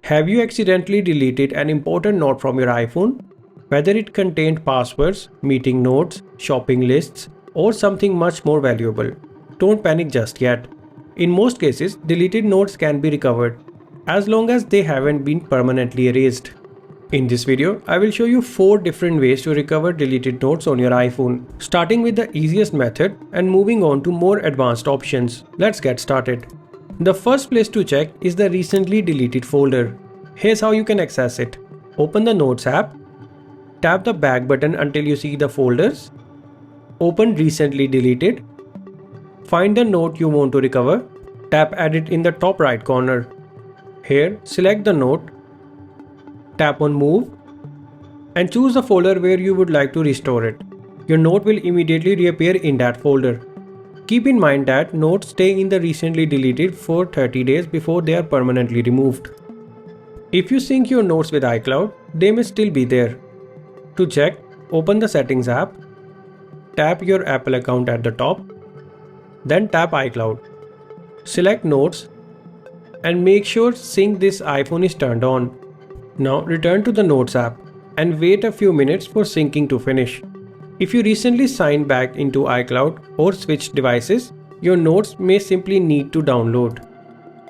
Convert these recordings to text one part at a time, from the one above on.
Have you accidentally deleted an important note from your iPhone? Whether it contained passwords, meeting notes, shopping lists, or something much more valuable. Don't panic just yet. In most cases, deleted notes can be recovered, as long as they haven't been permanently erased. In this video, I will show you 4 different ways to recover deleted notes on your iPhone, starting with the easiest method and moving on to more advanced options. Let's get started. The first place to check is the recently deleted folder. Here's how you can access it. Open the Notes app, tap the back button until you see the folders, open Recently Deleted, find the note you want to recover, tap Edit in the top right corner. Here, select the note, tap on Move, and choose the folder where you would like to restore it. Your note will immediately reappear in that folder. Keep in mind that notes stay in the recently deleted for 30 days before they are permanently removed. If you sync your notes with iCloud, they may still be there. To check, open the Settings app, tap your Apple account at the top, then tap iCloud. Select Notes and make sure Sync this iPhone is turned on. Now return to the Notes app and wait a few minutes for syncing to finish. If you recently signed back into iCloud or switched devices, your notes may simply need to download.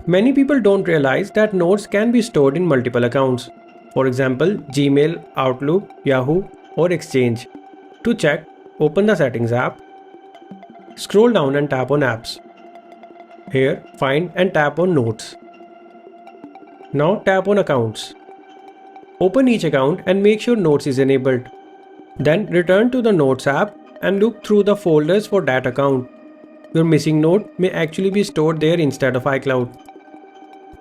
Many people don't realize that notes can be stored in multiple accounts. For example, Gmail, Outlook, Yahoo, or Exchange. To check, open the Settings app, scroll down and tap on Apps. Here, find and tap on Notes. Now tap on Accounts. Open each account and make sure Notes is enabled. Then return to the Notes app and look through the folders for that account. Your missing note may actually be stored there instead of iCloud.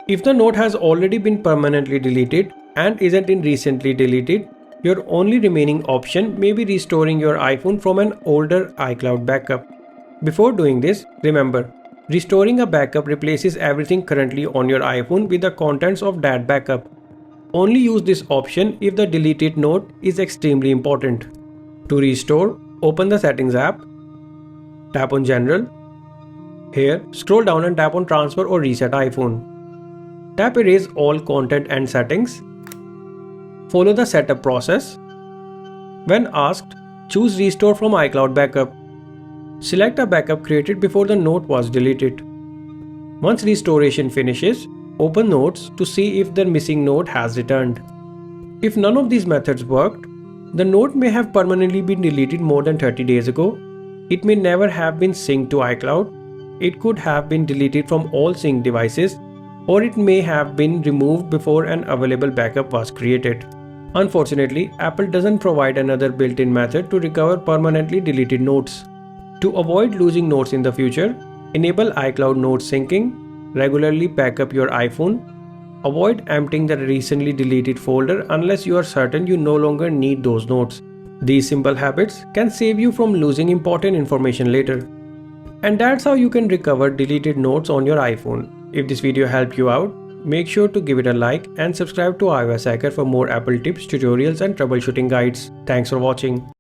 If the note has already been permanently deleted and isn't in recently deleted, your only remaining option may be restoring your iPhone from an older iCloud backup. Before doing this, remember, restoring a backup replaces everything currently on your iPhone with the contents of that backup. Only use this option if the deleted note is extremely important. To restore, open the Settings app, tap on General. Here, scroll down and tap on Transfer or Reset iPhone. Tap Erase all content and settings. Follow the setup process. When asked, choose Restore from iCloud Backup. Select a backup created before the note was deleted. Once restoration finishes, open Notes to see if the missing note has returned. If none of these methods worked, the note may have permanently been deleted more than 30 days ago. It may never have been synced to iCloud. It could have been deleted from all synced devices, or it may have been removed before an available backup was created. Unfortunately, Apple doesn't provide another built-in method to recover permanently deleted notes. To avoid losing notes in the future, enable iCloud note syncing. Regularly back up your iPhone. Avoid emptying the recently deleted folder unless you are certain you no longer need those notes. These simple habits can save you from losing important information later. And that's how you can recover deleted notes on your iPhone. If this video helped you out, make sure to give it a like and subscribe to iOS Hacker for more Apple tips, tutorials and troubleshooting guides. Thanks for watching.